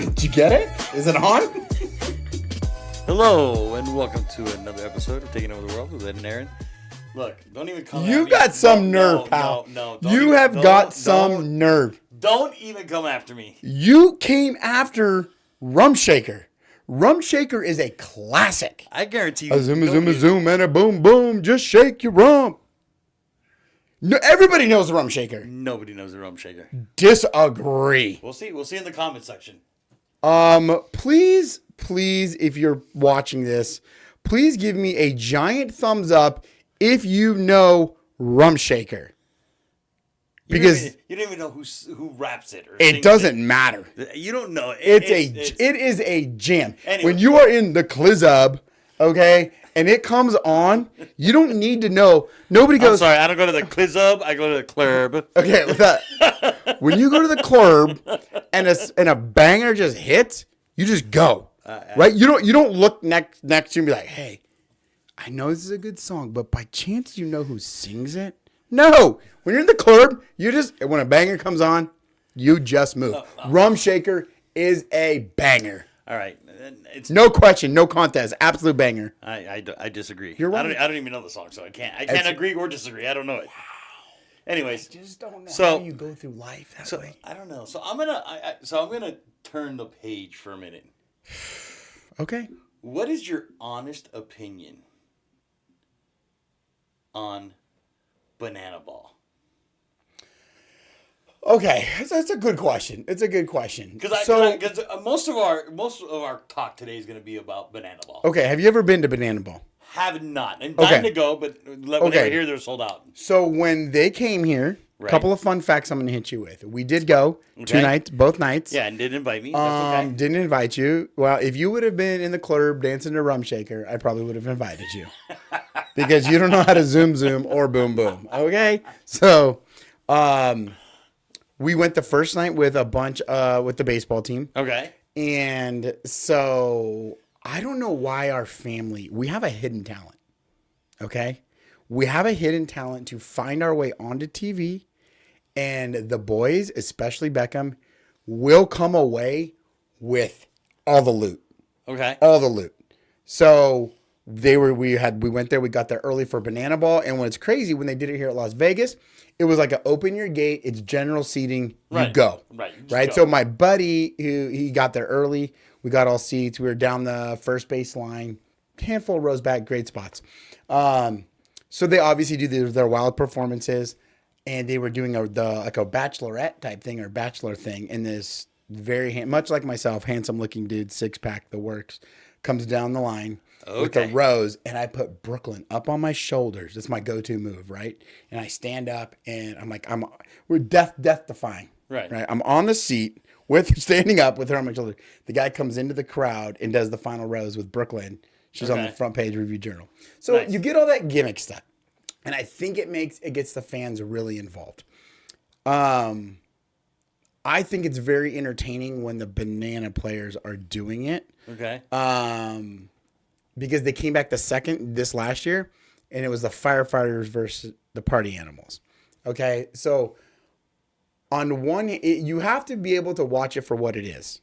Did you get it? Is it on? Hello, and welcome to another episode of Taking Over the World with Ed and Aaron. Look, don't even come at me. You got some nerve, pal. No, you have got some nerve. Don't even come after me. You came after Rum Shaker. Rum Shaker is a classic. I guarantee you. A zoom, a zoom, a zoom, and a boom, boom. Just shake your rump. No, everybody knows the Rum Shaker. Nobody knows the Rum Shaker. Disagree. We'll see. We'll see in the comment section. Please, if you're watching this, please give me a giant thumbs up if you know Rum Shaker. Because you don't even know who raps it. Or it doesn't matter. You don't know. It is a jam. Anyway. When you are in the club, okay, and it comes on, you don't need to know. Nobody goes. I'm sorry, I don't go to the club. I go to the club. Okay, with that, when you go to the club and a banger just hits, you just go. Right? You don't look next to you and be like, hey, I know this is a good song, but by chance you know who sings it? No. When you're in the club, when a banger comes on, you just move. Rum Shaker is a banger. All right. It's no question, no contest. Absolute banger. I disagree. You're right. I don't even know the song, so I can't agree or disagree. I don't know it. Anyways, I just don't know how you go through life that way. I don't know. So I'm gonna turn the page for a minute. Okay. What is your honest opinion on Banana Ball? Okay, that's a good question. It's a good question. Because most of our talk today is going to be about Banana Ball. Okay, have you ever been to Banana Ball? Have not. I'm dying to go, but when they were here, they're sold out. So when they came here, a couple of fun facts I'm going to hit you with. We did go 2 nights, both nights. Yeah, and didn't invite me. That's okay. Didn't invite you. Well, if you would have been in the club dancing to Rum Shaker, I probably would have invited you. Because you don't know how to zoom or boom boom. Okay? So, we went the first night with a bunch with the baseball team. Okay. And so I don't know why our family, we have a hidden talent. Okay? We have a hidden talent to find our way onto TV, and the boys, especially Beckham, will come away with all the loot. Okay. All the loot. So we went there, we got there early for Banana Ball, and when it's crazy, when they did it here at Las Vegas, it was like open your gate, it's general seating, you go. Right. So my buddy, he got there early, we got all seats, we were down the first base line, handful of rows back, great spots. So they obviously do their wild performances, and they were doing a bachelorette type thing or bachelor thing, and this much like myself, handsome looking dude, 6-pack, the works, comes down the line with the rows, and I put Brooklyn up on my shoulders. That's my go-to move, right? And I stand up, and I'm like, we're death defying, right? I'm on the seat standing up with her on my shoulder. The guy comes into the crowd and does the final rows with Brooklyn. She's on the front page Review Journal. So you get all that gimmick stuff. And I think it gets the fans really involved. I think it's very entertaining when the banana players are doing it. Okay. Because they came back this last year, and it was the firefighters versus the party animals. Okay. So on one, you have to be able to watch it for what it is.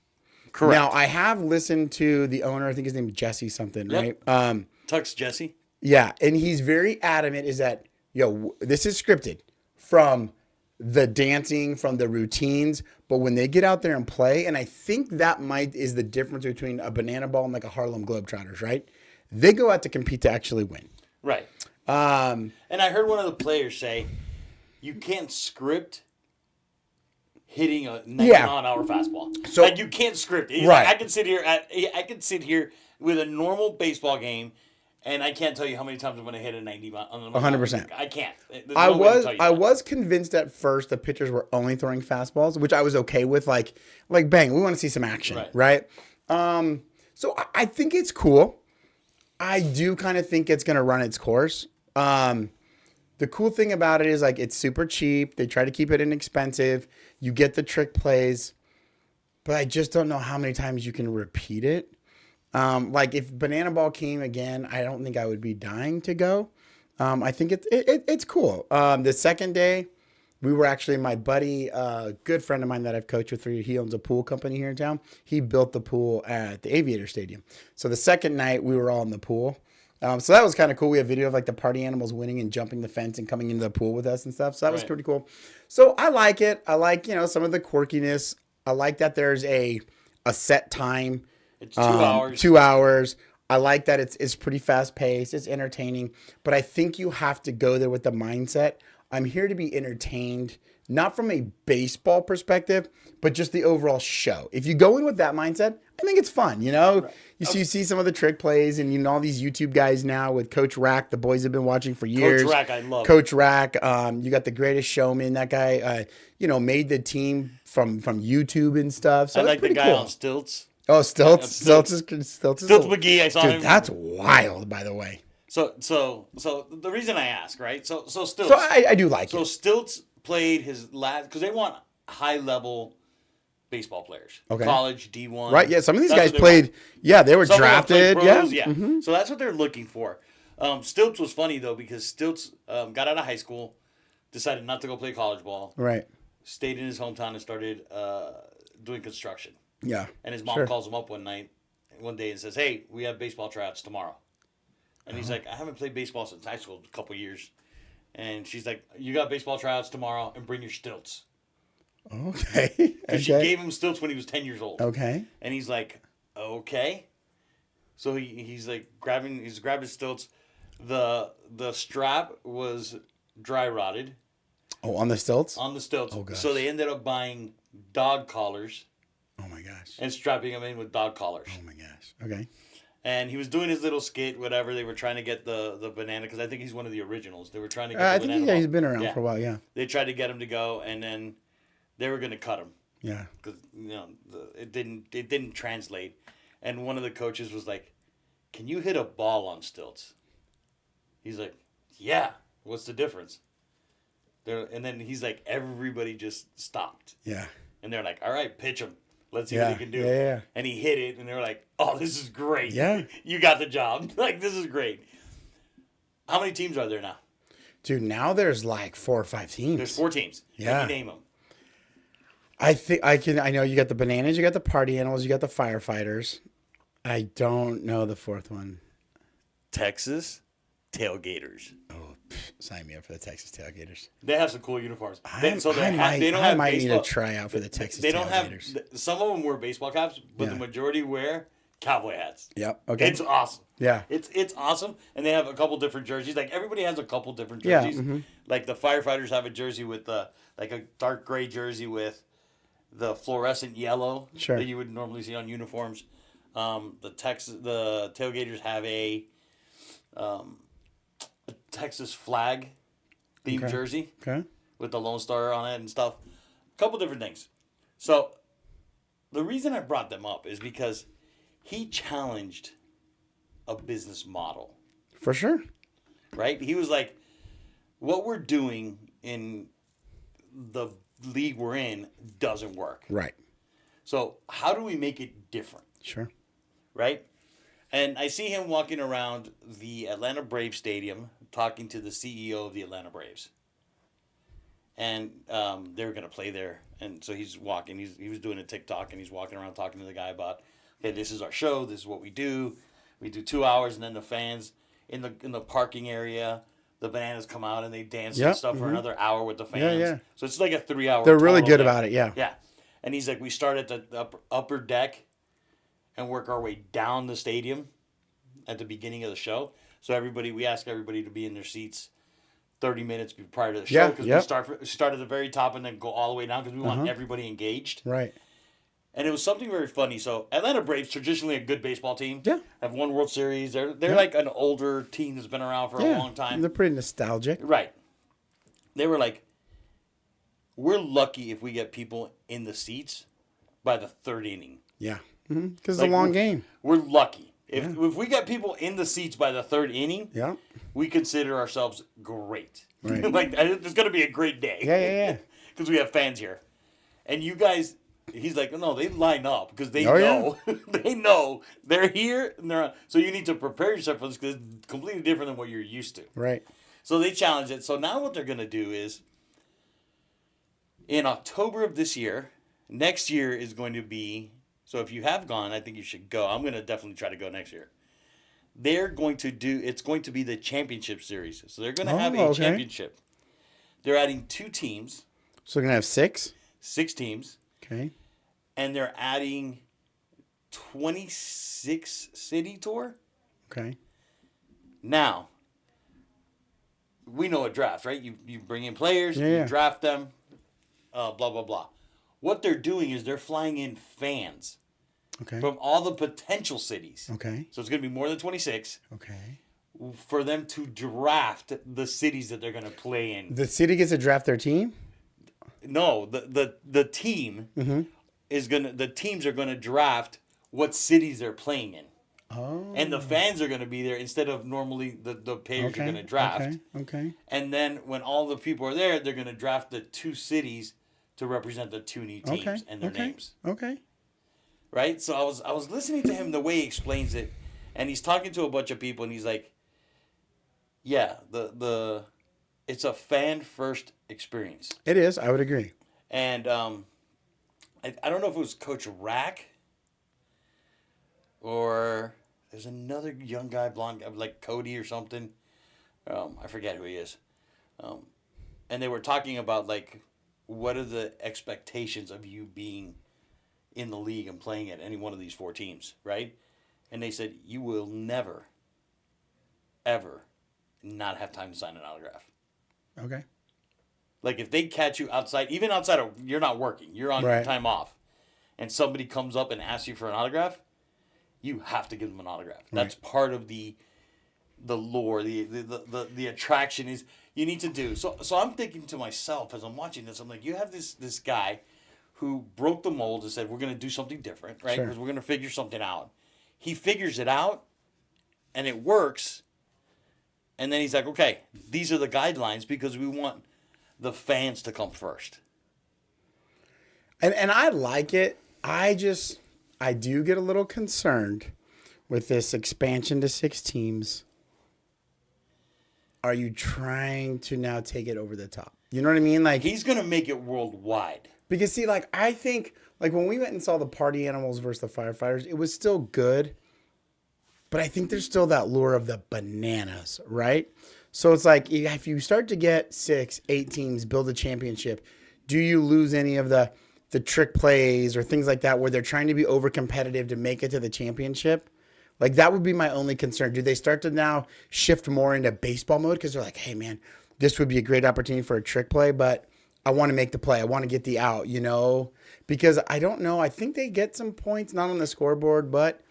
Correct. Now, I have listened to the owner. I think his name is Jesse something, right? Tux Jesse. Yeah, and he's very adamant is that, this is scripted from the dancing, from the routines, but when they get out there and play, and I think that is the difference between a Banana Ball and like a Harlem Globetrotters, right? They go out to compete to actually win. Right. And I heard one of the players say, you can't script hitting a 90-mile-an-hour fastball. So you can't script it. Right. Like, I can sit here with a normal baseball game, and I can't tell you how many times I'm going to hit a 90-mile. 100%. I can't. I was convinced at first the pitchers were only throwing fastballs, which I was okay with. Like bang, we want to see some action, right? So I think it's cool. I do kind of think it's going to run its course. The cool thing about it is it's super cheap. They try to keep it inexpensive. You get the trick plays, but I just don't know how many times you can repeat it. If Banana Ball came again, I don't think I would be dying to go. I think it's cool. The second day, We were actually, my buddy, good friend of mine that I've coached with, he owns a pool company here in town. He built the pool at the Aviator Stadium. So the second night we were all in the pool. So that was kind of cool. We have video of like the party animals winning and jumping the fence and coming into the pool with us and stuff. So that was pretty cool. So I like it. I like, some of the quirkiness. I like that there's a set time. It's 2 hours. 2 hours. I like that it's pretty fast paced. It's entertaining. But I think you have to go there with the mindset. I'm here to be entertained, not from a baseball perspective, but just the overall show. If you go in with that mindset, I think it's fun, Right. You see some of the trick plays and all these YouTube guys now with Coach Rack, the boys have been watching for years. Coach Rack, I love Coach Rack. You got the Greatest Showman. That guy, made the team from YouTube and stuff. So I like the guy cool. on stilts. Oh, Stilts. Stilts McGee, I saw him. That's wild, by the way. So the reason I ask, right? So Stilts. So I do like it. So Stilts played his last, because they want high level baseball players. Okay. College, D1. Right, yeah. Some of these guys played, want. Yeah, they were some drafted. Pros, yeah. Mm-hmm. So that's what they're looking for. Stilts was funny, though, because Stilts got out of high school, decided not to go play college ball. Right. Stayed in his hometown and started doing construction. Yeah. And his mom calls him up one day and says, "Hey, we have baseball tryouts tomorrow." And he's like, "I haven't played baseball since high school, a couple years." And she's like, "You got baseball tryouts tomorrow, and bring your stilts." Okay. Because she gave him stilts when he was 10 years old. Okay. And he's like, "Okay." So he's like grabbing his stilts. The strap was dry rotted. Oh, on the stilts? On the stilts. Oh, gosh. So they ended up buying dog collars. Oh, my gosh. And strapping him in with dog collars. Oh, my gosh. Okay. And he was doing his little skit, whatever. They were trying to get the banana, because I think he's one of the originals. They were trying to get the banana. I think he's been around for a while, yeah. They tried to get him to go, and then they were going to cut him. Yeah. Because, it didn't translate. And one of the coaches was like, "Can you hit a ball on stilts?" He's like, "Yeah. What's the difference?" And then he's like, everybody just stopped. Yeah. And they're like, "All right, pitch him. Let's see what he can do." Yeah. And he hit it, and they were like, "Oh, this is great. Yeah. You got the job. Like, this is great." How many teams are there now? Dude, now there's like 4 or 5 teams. There's 4 teams. Yeah. Can you name them? I know you got the bananas, you got the party animals, you got the firefighters. I don't know the 4th one. Texas Tailgaters. Oh, sign me up for the Texas Tailgaters. They have some cool uniforms. I might need a tryout for the Texas Tailgaters. Some of them wear baseball caps, but the majority wear cowboy hats. Yep. Okay. It's awesome. Yeah. It's awesome, and they have a couple different jerseys. Like, everybody has a couple different jerseys. Yeah. Mm-hmm. Like, the firefighters have a jersey with like a dark gray jersey with the fluorescent yellow that you would normally see on uniforms. The Tailgaters have a Texas flag themed jersey with the Lone Star on it and stuff. A couple different things. So the reason I brought them up is because he challenged a business model. For sure. Right? He was like, what we're doing in the league we're in doesn't work. Right. So how do we make it different? Sure. Right? And I see him walking around the Atlanta Braves Stadium talking to the CEO of the Atlanta Braves. And they were going to play there. And so he's walking. He was doing a TikTok, and he's walking around talking to the guy about, "Okay, this is our show. This is what we do. We do 2 hours." And then the fans in the parking area, the bananas come out and they dance and stuff for another hour with the fans. Yeah. So it's like a 3-hour. They're really good about it, yeah. Yeah. And he's like, we start at the upper deck and work our way down the stadium at the beginning of the show. So we ask everybody to be in their seats 30 minutes prior to the show, because we start at the very top and then go all the way down, because we want everybody engaged. Right. And it was something very funny. So Atlanta Braves, traditionally a good baseball team. Yeah. Have won World Series. They're like an older team that's been around for a long time. They're pretty nostalgic. Right. They were like, we're lucky if we get people in the seats by the 3rd inning. Yeah. Because it's a long game. We're lucky. If we get people in the seats by the 3rd inning, we consider ourselves great. Right. Like, it's going to be a great day. Yeah. Because we have fans here. And you guys, he's like, no, they line up because they know. They know they're here. And they're so you need to prepare yourself for this, because it's completely different than what you're used to. Right. So they challenge it. So now what they're going to do is in October of this year. Next year is going to be, so if you have gone, I think you should go. I'm going to definitely try to go next year. It's going to be the championship series. So they're going to have a championship. They're adding 2 teams. So they're going to have 6? 6 teams. Okay. And they're adding 26 city tour. Okay. Now, we know a draft, right? You bring in players, you draft them, blah, blah, blah. What they're doing is they're flying in fans from all the potential cities. Okay. So it's going to be more than 26. Okay. For them to draft the cities that they're going to play in. The city gets to draft their team? No, the team the teams are going to draft what cities they're playing in. Oh. And the fans are going to be there instead of normally the players are going to draft. Okay. And then when all the people are there, they're going to draft the 2 cities to represent the 2 new teams and their names. Okay. Right? So I was listening to him the way he explains it, and he's talking to a bunch of people, and he's like, yeah, it's a fan first experience. It is. I would agree. And I don't know if it was Coach Rack or there's another young guy, blonde, like Cody or something. I forget who he is. And they were talking about like, what are the expectations of you being in the league and playing at any one of these 4 teams, right? And they said you will never, ever not have time to sign an autograph. Okay. Like if they catch you outside, even outside of, you're not working, you're on time off, and somebody comes up and asks you for an autograph, you have to give them an autograph. That's part of the lore, the attraction is you need to do. So I'm thinking to myself as I'm watching this, I'm like, you have this guy who broke the mold and said, we're going to do something different, right? Because we're going to figure something out. He figures it out, and it works. And then he's like, okay, these are the guidelines because we want the fans to come first. And I like it. I do get a little concerned with this expansion to 6 teams. Are you trying to now take it over the top? You know what I mean? Like he's going to make it worldwide. Because see, like I think like when we went and saw the party animals versus the firefighters, it was still good. But I think there's still that lure of the bananas, right? So it's like if you start to get 6, 8 teams, build a championship, do you lose any of the trick plays or things like that where they're trying to be over competitive to make it to the championship? Like that would be my only concern. Do they start to now shift more into baseball mode? Because they're like, hey man, this would be a great opportunity for a trick play, but I want to make the play. I want to get the out, you know? Because I don't know. I think they get some points, not on the scoreboard, but,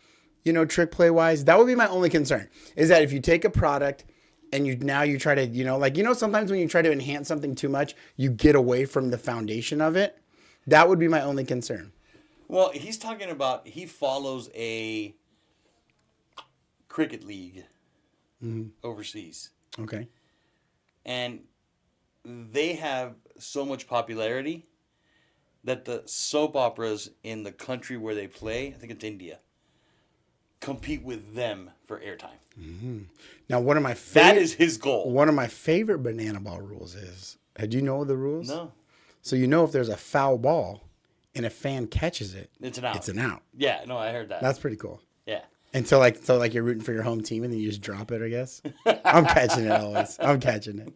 you know, trick play wise, that would be my only concern is that if you take a product and you try to, you know, like, you know, sometimes when you try to enhance something too much, you get away from the foundation of it. That would be my only concern. Well, he's talking about, he follows a cricket league overseas. Okay. And they have so much popularity that the soap operas in the country where they play, I think it's India, compete with them for airtime. Mm-hmm. Now, one of my that is his goal. One of my favorite banana ball rules is, do you know the rules? No. So you know if there's a foul ball and a fan catches it, it's an out. It's an out. Yeah, no, I heard that. That's pretty cool. Yeah. And so like you're rooting for your home team and then you just drop it, I guess. I'm catching it always. I'm catching it.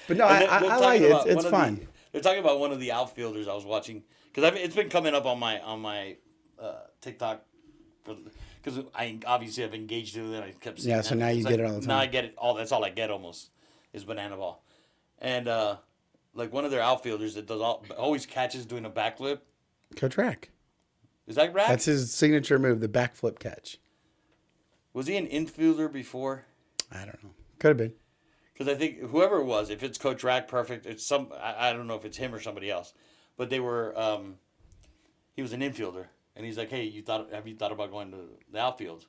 But no, I like it. It's fun. They're talking about one of the outfielders I was watching because it's been coming up on my TikTok because I obviously have engaged with it. I kept seeing so now you get it all the time. Now I get it all. That's all I get almost is banana ball, and like one of their outfielders that does always catches doing a backflip. Coach Rack. Is that Rack? That's his signature move, the backflip catch. Was he an infielder before? I don't know. Could have been. Because I think whoever it was, if it's Coach Rack, perfect. It's I don't know if it's him or somebody else, but they were. He was an infielder, and he's like, "Hey, have you thought about going to the outfield?"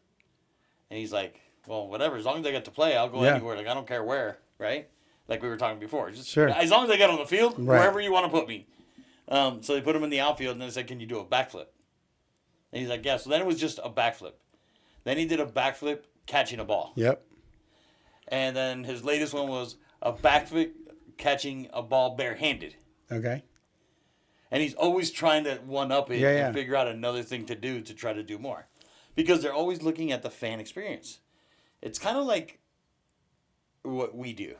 And he's like, "Well, whatever. As long as I get to play, I'll go anywhere. Like I don't care where, right? Like we were talking before. Just sure. As long as I get on the field, wherever you want to put me." So they put him in the outfield, and they said, "Can you do a backflip?" And he's like, "Yeah." So then it was just a backflip. Then he did a backflip catching a ball. Yep. And then his latest one was a backflip catching a ball barehanded. Okay. And he's always trying to one-up it Yeah. and figure out another thing to do to try to do more. Because they're always looking at the fan experience. It's kind of like what we do.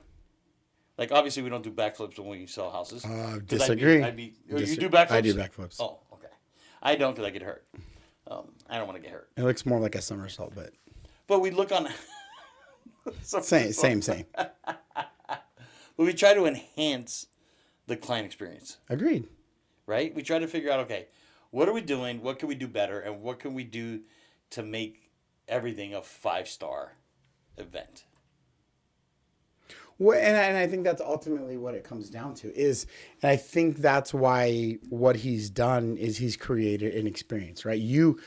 Like, obviously, we don't do backflips when we sell houses. Disagree. You do backflips? I do backflips. Oh, okay. I don't because I get hurt. I don't want to get hurt. It looks more like a somersault, but. But we look on. Same. But we try to enhance the client experience. Agreed. Right? We try to figure out, okay, what are we doing? What can we do better? And what can we do to make everything a 5-star event? Well, and I think that's ultimately what it comes down to is, and I think that's why what he's done is he's created an experience, right? You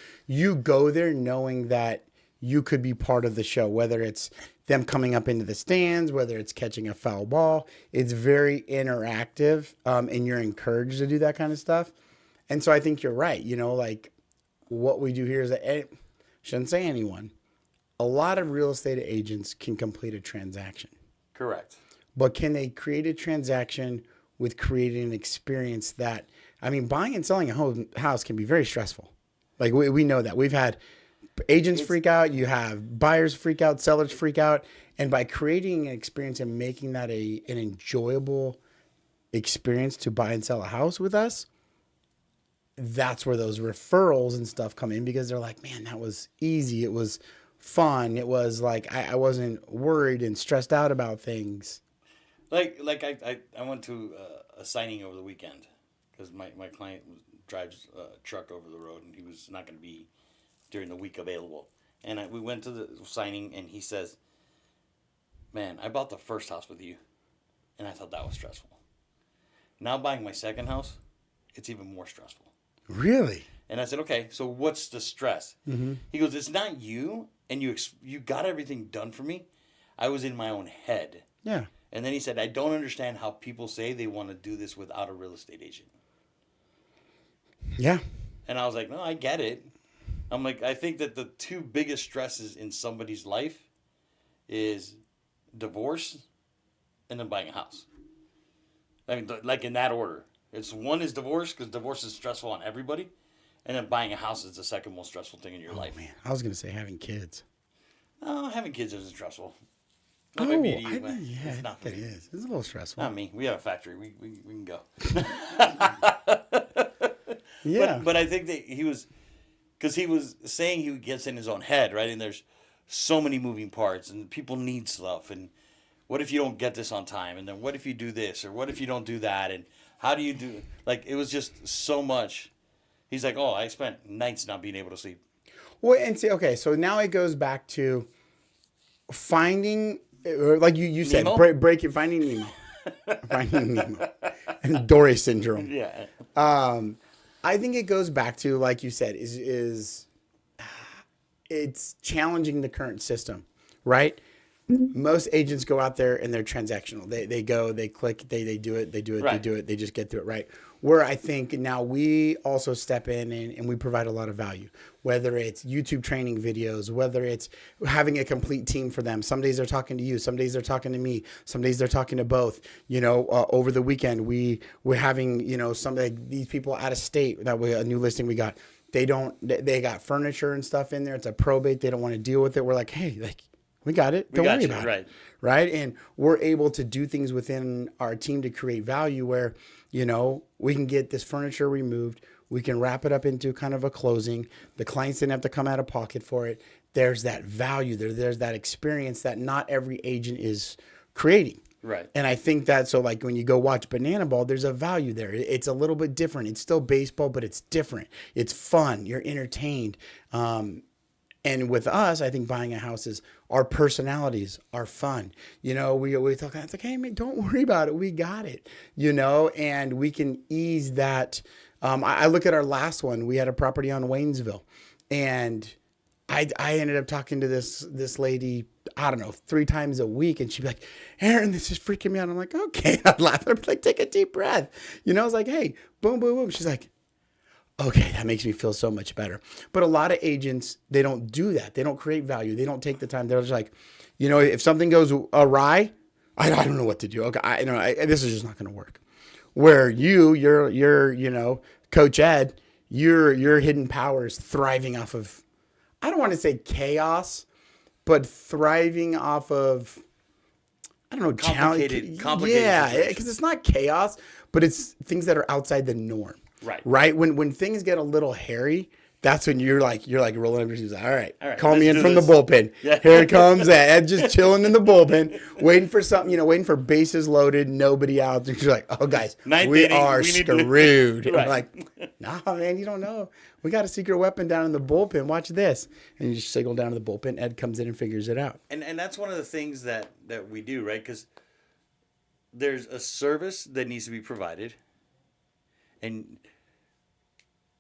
go there knowing that you could be part of the show, whether it's them coming up into the stands, whether it's catching a foul ball. It's very interactive, and you're encouraged to do that kind of stuff. And so I think you're right. Like what we do here is that, shouldn't say anyone, a lot of real estate agents can complete a transaction. Correct. But can they create a transaction with creating an experience that, buying and selling a house can be very stressful. Like we know that. We've had agents freak out. You have buyers freak out, sellers freak out. And by creating an experience and making that an enjoyable experience to buy and sell a house with us, that's where those referrals and stuff come in because they're like, man, that was easy. It was fun. It was like I wasn't worried and stressed out about things. Like I went to a signing over the weekend because my client drives a truck over the road and he was not going to be during the week available. And we went to the signing and he says, man, I bought the first house with you and I thought that was stressful. Now buying my second house, it's even more stressful. Really? And I said, okay, so what's the stress? Mm-hmm. He goes, it's not you, and you got everything done for me. I was in my own head. Yeah. And then he said, I don't understand how people say they want to do this without a real estate agent. Yeah. And I was like, no, I get it. I'm like, I think that the two biggest stresses in somebody's life is divorce and then buying a house. Like in that order. One is divorce because divorce is stressful on everybody. And then buying a house is the second most stressful thing in your life. Man, I was going to say having kids. Oh, having kids isn't stressful. It's not for me. It is. It's a little stressful. Not me. We have a factory. We can go. Yeah. But I think that he was saying he gets in his own head, right? And there's so many moving parts and people need stuff. And what if you don't get this on time? And then what if you do this? Or what if you don't do that? And how do you do? Like, it was just so much. He's like, oh, I spent nights not being able to sleep. Well, and see, okay, so now it goes back to finding, like you said, finding Nemo. Finding Nemo. And Dory syndrome. Yeah. I think it goes back to, like you said, is it's challenging the current system, right? Most agents go out there and they're transactional. They go, they click, they do it, Right. they just get through it, right? Where I think now we also step in and we provide a lot of value, whether it's YouTube training videos, whether it's having a complete team for them. Some days they're talking to you, some days they're talking to me, some days they're talking to both. Over the weekend, we're having, these people out of state, a new listing we got. They got furniture and stuff in there. It's a probate. They don't want to deal with it. We're like, hey, we got it. Don't worry about it. Right. And we're able to do things within our team to create value where, we can get this furniture removed. We can wrap it up into kind of a closing. The clients didn't have to come out of pocket for it. There's that value there. There's that experience that not every agent is creating. Right. And I think that, so like when you go watch Banana Ball, there's a value there. It's a little bit different. It's still baseball, but it's different. It's fun. You're entertained. And with us, I think buying a house is our personalities are fun. We talk, it's like, hey, man, don't worry about it. We got it, and we can ease that. I look at our last one. We had a property on Waynesville, and I ended up talking to this lady, I don't know, 3 times a week. And she'd be like, Aaron, this is freaking me out. I'm like, okay. I'd laugh. I'd be like, take a deep breath. I was like, hey, boom, boom, boom. She's like, okay, that makes me feel so much better. But a lot of agents, they don't do that. They don't create value. They don't take the time. They're just like, if something goes awry, I don't know what to do. Okay, this is just not going to work. Where you're Coach Ed, your hidden powers thriving off of, I don't want to say chaos, but thriving off of, I don't know, complicated yeah, situations. because it's not chaos, but it's things that are outside the norm. Right. Right. When things get a little hairy, that's when you're like rolling up your sleeves. All right, call let's me in do from this. the bullpen. Yeah. Here it comes. Ed just chilling in the bullpen, waiting for something. Waiting for bases loaded, nobody out. You're like, oh guys, Ninth we inning, are we need to- screwed. Right. I'm like, nah, man, you don't know. We got a secret weapon down in the bullpen. Watch this, and you just signal down to the bullpen. Ed comes in and figures it out. And that's one of the things that we do, right? Because there's a service that needs to be provided, and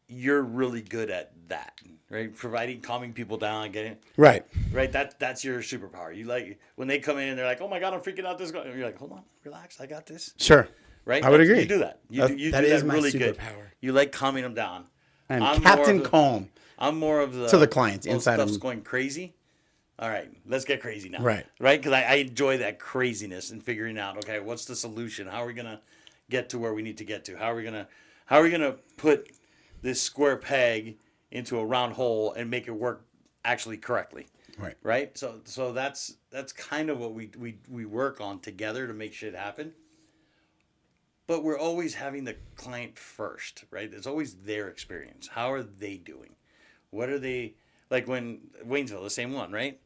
you're really good at that, right? Providing, calming people down, getting Right. That's your superpower. You like when they come in, they're like, "Oh my god, I'm freaking out!" You're like, "Hold on, relax, I got this." Sure. Right? I would agree. You do that. You do that that is my really good. superpower. You like calming them down. I'm Captain Calm. I'm more of the To the clients, inside stuff's them. going crazy. All right, let's get crazy now. Right. Because I enjoy that craziness and figuring out, okay, what's the solution? How are we gonna get to where we need to get to? How are we gonna put this square peg into a round hole and make it work actually correctly? Right. Right. So that's kind of what we work on together to make shit happen. But we're always having the client first, right? It's always their experience. How are they doing? What are they like? When Waynesville, the same one, right?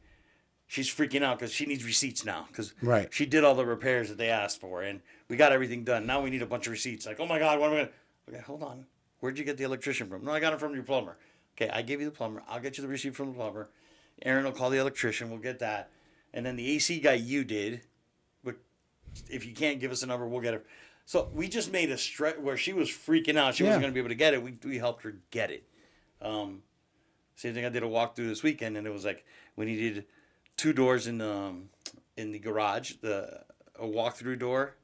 She's freaking out because she needs receipts now because Right. she did all the repairs that they asked for, and we got everything done. Now we need a bunch of receipts. Like, oh my god, what am I gonna? Okay, hold on. Where'd you get the electrician from? No, I got it from your plumber. Okay, I gave you the plumber. I'll get you the receipt from the plumber. Aaron will call the electrician. We'll get that, and then the AC guy you did. But if you can't give us a number, we'll get it. So we just made a stretch where she was freaking out. She wasn't going to be able to get it. We helped her get it. Same thing. I did a walkthrough this weekend, and it was like we needed 2 doors in the garage, a walkthrough door,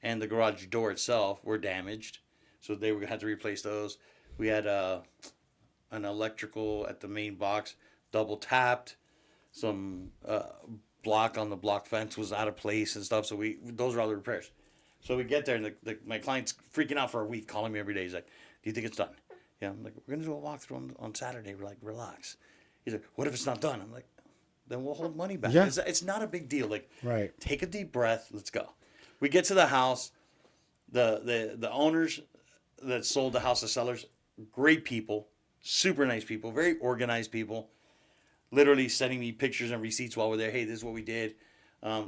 and the garage door itself were damaged, so they were gonna have to replace those. We had an electrical at the main box double tapped, some block on the block fence was out of place and stuff. So those are all the repairs. So we get there, and my client's freaking out for a week, calling me every day. He's like, "Do you think it's done?" Yeah, I'm like, "We're gonna do a walkthrough on Saturday." We're like, "Relax." He's like, "What if it's not done?" I'm like, "Then we'll hold money back." Yeah. It's not a big deal. Like, Right. Take a deep breath. Let's go. We get to the house. The owners that sold the house, the sellers, great people, super nice people, very organized people. Literally sending me pictures and receipts while we're there. Hey, this is what we did.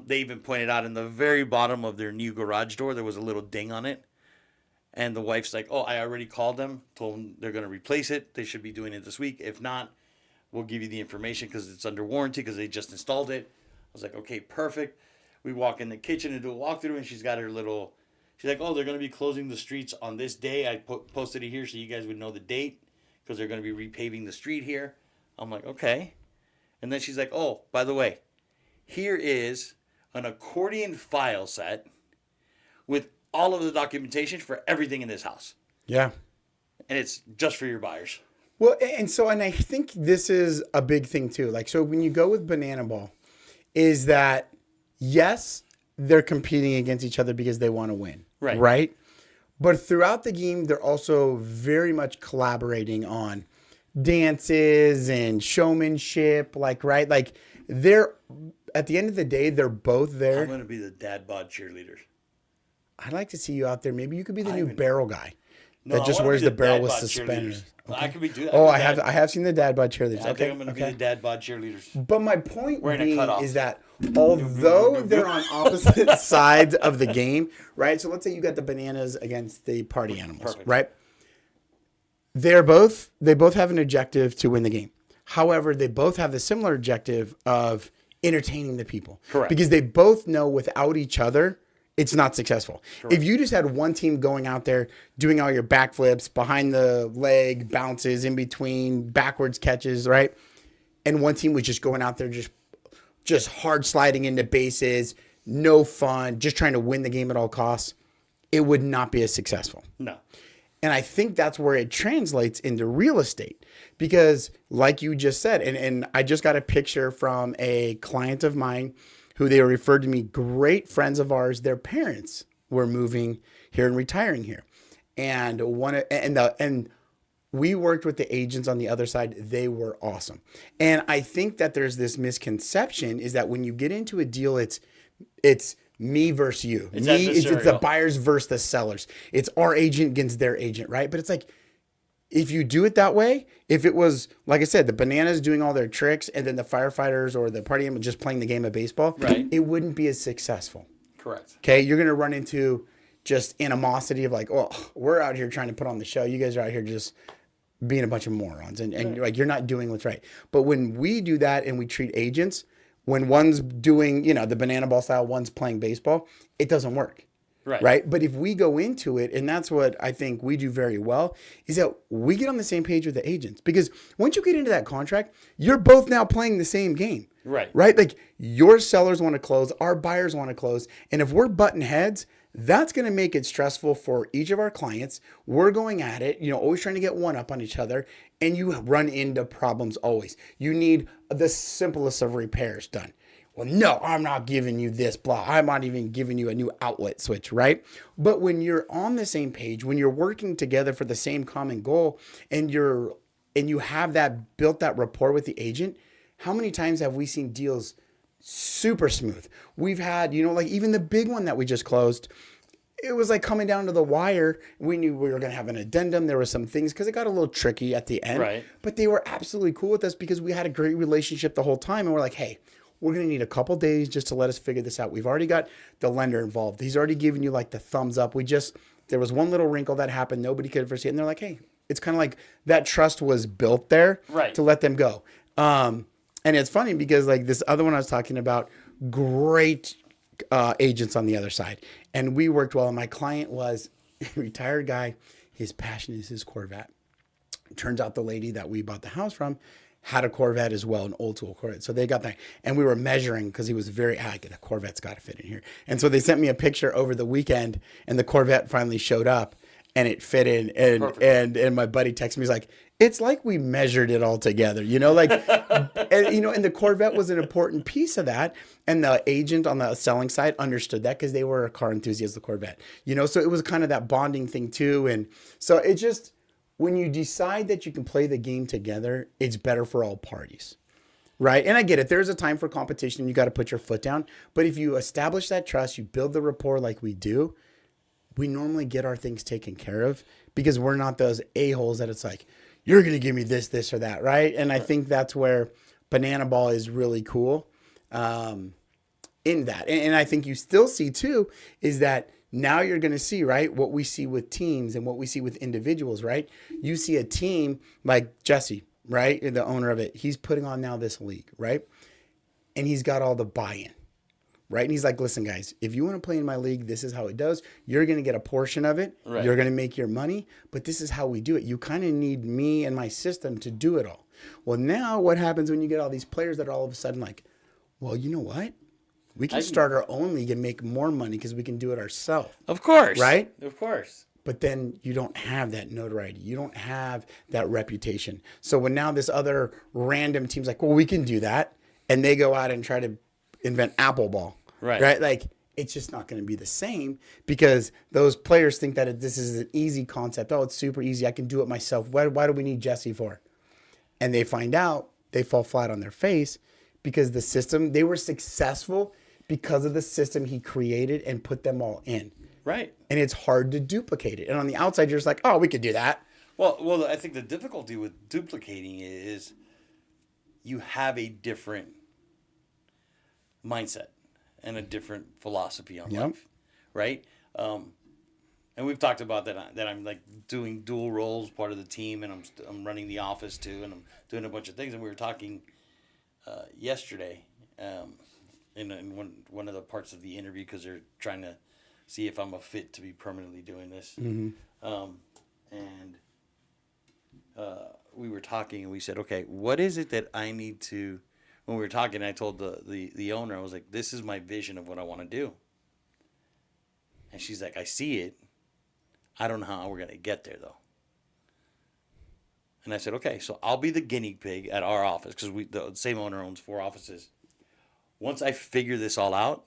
They even pointed out in the very bottom of their new garage door, there was a little ding on it. And the wife's like, "Oh, I already called them, told them they're going to replace it. They should be doing it this week. If not, we'll give you the information because it's under warranty because they just installed it." I was like, "Okay, perfect." We walk in the kitchen and do a walkthrough, and she's got her little, she's like, "Oh, they're going to be closing the streets on this day. I posted it here so you guys would know the date because they're going to be repaving the street here." I'm like, "Okay." And then she's like, "Oh, by the way, here is an accordion file set with all of the documentation for everything in this house. Yeah. And it's just for your buyers." Well, and I think this is a big thing too. Like, so when you go with Banana Ball, is that yes, they're competing against each other because they want to win. Right. Right. But throughout the game, they're also very much collaborating on dances and showmanship. Like, right. Like they're at the end of the day, they're both there. I'm going to be the dad bod cheerleaders. I'd like to see you out there. Maybe you could be the new even- barrel guy No, that I just wanna wears be the the barrel dad with bod suspenders. cheerleaders. I could be doing. Oh, I have seen the dad bod cheerleaders. I Okay, think I'm going to be the dad bod cheerleaders. But my point Wearing a being cutoff. is that although they're on opposite sides of the game, right? So let's say you got the bananas against the party animals, Perfect. right? They both have an objective to win the game. However, they both have the similar objective of entertaining the people. Correct. Because they both know without each other, it's not successful. Correct. If you just had one team going out there doing all your backflips, behind the leg bounces, in between, backwards catches, right? And one team was just going out there just hard sliding into bases, no fun, just trying to win the game at all costs, it would not be as successful. No. And I think that's where it translates into real estate because like you just said, and I just got a picture from a client of mine who they referred to me, great friends of ours, their parents were moving here and retiring here. And we worked with the agents on the other side. They were awesome. And I think that there's this misconception is that when you get into a deal, it's me versus you. It's the buyers versus the sellers. It's our agent against their agent, right? But it's like, if you do it that way, if it was, like I said, the bananas doing all their tricks and then the firefighters or the party animal just playing the game of baseball, right, it wouldn't be as successful. Correct. Okay, you're going to run into just animosity of like, oh, we're out here trying to put on the show. You guys are out here just being a bunch of morons and right. Like you're not doing what's right. But when we do that and we treat agents, when one's doing, the banana ball style, one's playing baseball, it doesn't work. Right. But if we go into it, and that's what I think we do very well, is that we get on the same page with the agents. Because once you get into that contract, you're both now playing the same game. Right. Like your sellers want to close, our buyers want to close. And if we're butting heads, that's going to make it stressful for each of our clients. We're going at it, always trying to get one up on each other. And you run into problems always. You need the simplest of repairs done. Well, no, I'm not giving you this, blah. I'm not even giving you a new outlet switch, right? But when you're on the same page, when you're working together for the same common goal, and you have built that rapport with the agent, how many times have we seen deals super smooth? We've had, like even the big one that we just closed, it was like coming down to the wire. We knew we were going to have an addendum. There were some things because it got a little tricky at the end, right? But they were absolutely cool with us because we had a great relationship the whole time. And we're like, hey, we're going to need a couple days just to let us figure this out. We've already got the lender involved. He's already given you like the thumbs up. There was one little wrinkle that happened. Nobody could ever see it. And they're like, hey, it's kind of like that trust was built there to let them go. And it's funny because like this other one I was talking about, great agents on the other side. And we worked well. And my client was a retired guy. His passion is his Corvette. It turns out the lady that we bought the house from had a Corvette as well, an old school Corvette. So they got that. And we were measuring because he was the Corvette's got to fit in here. And so they sent me a picture over the weekend and the Corvette finally showed up and it fit in. And my buddy texted me, he's like, it's like we measured it all together, and the Corvette was an important piece of that. And the agent on the selling side understood that because they were a car enthusiast, the Corvette, so it was kind of that bonding thing too. And so it just, when you decide that you can play the game together, it's better for all parties, right? And I get it. There's a time for competition. You got to put your foot down. But if you establish that trust, you build the rapport like we do, we normally get our things taken care of because we're not those a-holes that it's like, you're going to give me this, or that, right? And I think that's where Banana Ball is really cool in that. And I think you still see too is that now you're going to see, right, what we see with teams and what we see with individuals, right? You see a team like Jesse, right, the owner of it. He's putting on now this league, right? And he's got all the buy-in, right? And he's like, listen, guys, if you want to play in my league, this is how it does. You're going to get a portion of it. Right. You're going to make your money, but this is how we do it. You kind of need me and my system to do it all. Well, now what happens when you get all these players that are all of a sudden like, well, you know what? We can start our own league and make more money because we can do it ourselves. Of course. Right? Of course. But then you don't have that notoriety. You don't have that reputation. So when now this other random team's like, well, we can do that. And they go out and try to invent Apple Ball. Right? Like, it's just not going to be the same because those players think that this is an easy concept. Oh, it's super easy. I can do it myself. Why do we need Jesse for? And they find out, they fall flat on their face because the system, they were successful because of the system he created and put them all in. Right. And it's hard to duplicate it. And on the outside, you're just like, oh, we could do that. Well, I think the difficulty with duplicating is you have a different mindset and a different philosophy on life, right? And we've talked about that I'm like doing dual roles, part of the team, and I'm running the office too, and I'm doing a bunch of things. And we were talking yesterday in one of the parts of the interview because they're trying to see if I'm a fit to be permanently doing this. Mm-hmm. We were talking and we said, okay, what is it that I need to, when we were talking, I told the owner, I was like, this is my vision of what I want to do. And she's like, I see it. I don't know how we're going to get there though. And I said, okay, so I'll be the guinea pig at our office because the same owner owns 4 offices. Once I figure this all out,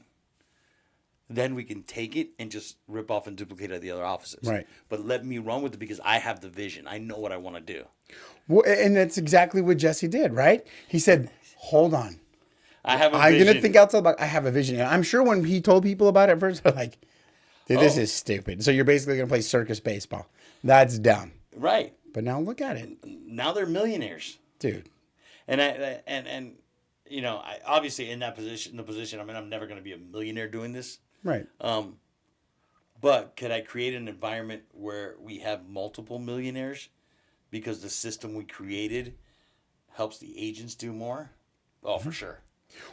then we can take it and just rip off and duplicate at the other offices. Right. But let me run with it because I have the vision. I know what I want to do. Well, and that's exactly what Jesse did, right? He said, hold on. I have a I'm vision. going to think outside the box. I have a vision. And I'm sure when he told people about it first, they're like, dude, this is stupid. So you're basically going to play circus baseball. That's dumb. Right. But now look at it. Now they're millionaires. Dude. And you know, I obviously in the position, I mean, I'm never going to be a millionaire doing this. Right. But could I create an environment where we have multiple millionaires because the system we created helps the agents do more? Oh, for sure.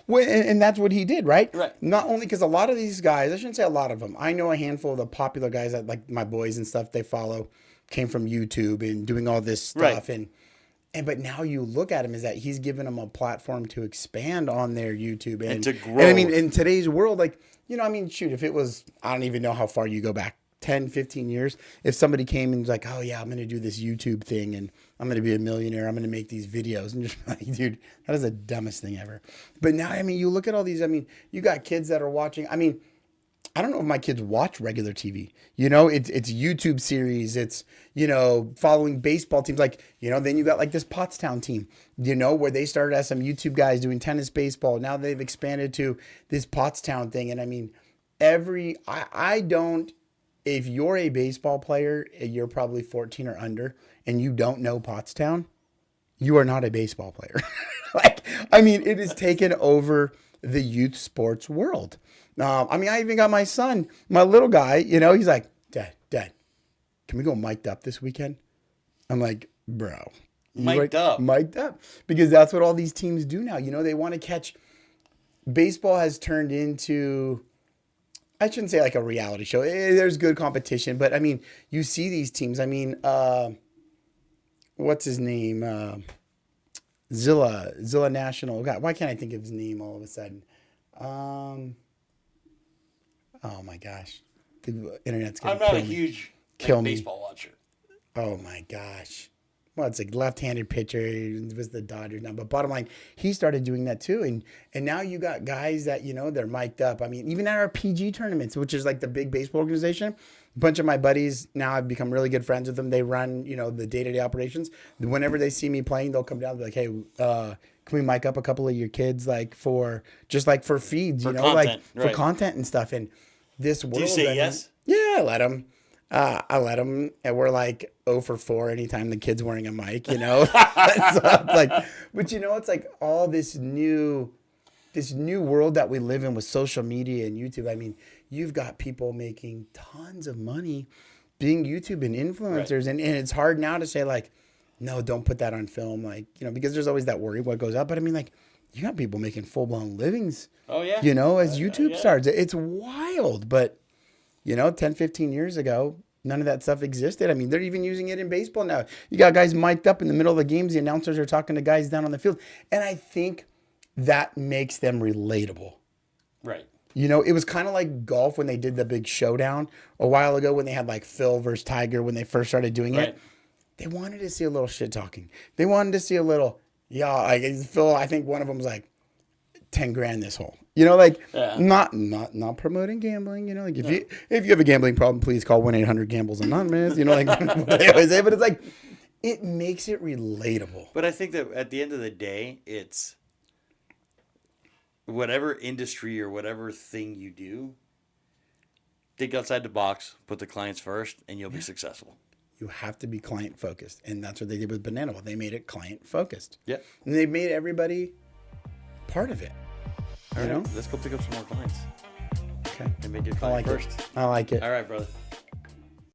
Well, and that's what he did, right? Right. Not only because a lot of these guys, I shouldn't say a lot of them. I know a handful of the popular guys that like my boys and stuff they follow came from YouTube and doing all this stuff. Right. But now you look at him is that he's given them a platform to expand on their YouTube And to grow. And I mean, in today's world, like, you know, I mean, shoot, if it was, I don't even know how far you go back, 10, 15 years, if somebody came and was like, oh yeah, I'm going to do this YouTube thing and I'm going to be a millionaire, I'm going to make these videos, and just like, dude, that is the dumbest thing ever. But now, I mean, you look at all these, I mean, you got kids that are watching, I mean, I don't know if my kids watch regular TV. You know, it's YouTube series. It's, you know, following baseball teams. Like, you know, then you got like this Pottstown team, you know, where they started as some YouTube guys doing tennis, baseball. Now they've expanded to this Pottstown thing. And I mean, I don't, if you're a baseball player, you're probably 14 or under, and you don't know Pottstown, you are not a baseball player. Like, I mean, it has taken over the youth sports world. I mean, I even got my son, my little guy, you know, he's like, Dad, can we go mic'd up this weekend? I'm like, bro. Mic'd up. Mic'd up. Because that's what all these teams do now. You know, they want to catch. Baseball has turned into, I shouldn't say like a reality show. There's good competition. But, I mean, you see these teams. I mean, what's his name? Zilla National. God, why can't I think of his name all of a sudden? Oh my gosh, the internet's gonna I'm not kill a me. huge Kill me. baseball watcher. Oh my gosh. Well, it's like left-handed pitcher. It was the Dodgers now, but bottom line, he started doing that too, and now you got guys that, you know, they're mic'd up. I mean, even at our PG tournaments, which is like the big baseball organization, a bunch of my buddies now I've become really good friends with them. They run, you know, the day-to-day operations. Whenever they see me playing, they'll come down and be like, hey, can we mic up a couple of your kids, like for feeds, you know, content, like for content and stuff. And this world. Do you say yes? Yeah, I let them. I let them, and we're like 0 for 4 anytime the kid's wearing a mic, you know. So it's like, but you know, it's like all this new world that we live in with social media and YouTube. I mean, you've got people making tons of money being YouTube and influencers, right. And it's hard now to say like, no, don't put that on film, like, you know, because there's always that worry what goes up. But I mean, like, you got people making full-blown livings. Oh yeah. You know, as YouTube stars, it's wild, but. You know, 10, 15 years ago, none of that stuff existed. I mean, they're even using it in baseball now. You got guys mic'd up in the middle of the games. The announcers are talking to guys down on the field. And I think that makes them relatable. Right. You know, it was kind of like golf when they did the big showdown a while ago when they had like Phil versus Tiger when they first started doing it. They wanted to see a little shit talking. They wanted to see a little, like Phil, I think one of them was like, 10 grand this hole, you know, like not promoting gambling, you know, like if you have a gambling problem, please call 1-800-GAMBLES Anonymous, you know, like what they always say, but it's like, it makes it relatable. But I think that at the end of the day, it's whatever industry or whatever thing you do, think outside the box, put the clients first, and you'll be successful. You have to be client focused. And that's what they did with Banana Boat. They made it client focused. Yeah. And they made everybody part of it. All right, let's go pick up some more clients. Okay. And make it client first. I like it. All right, brother.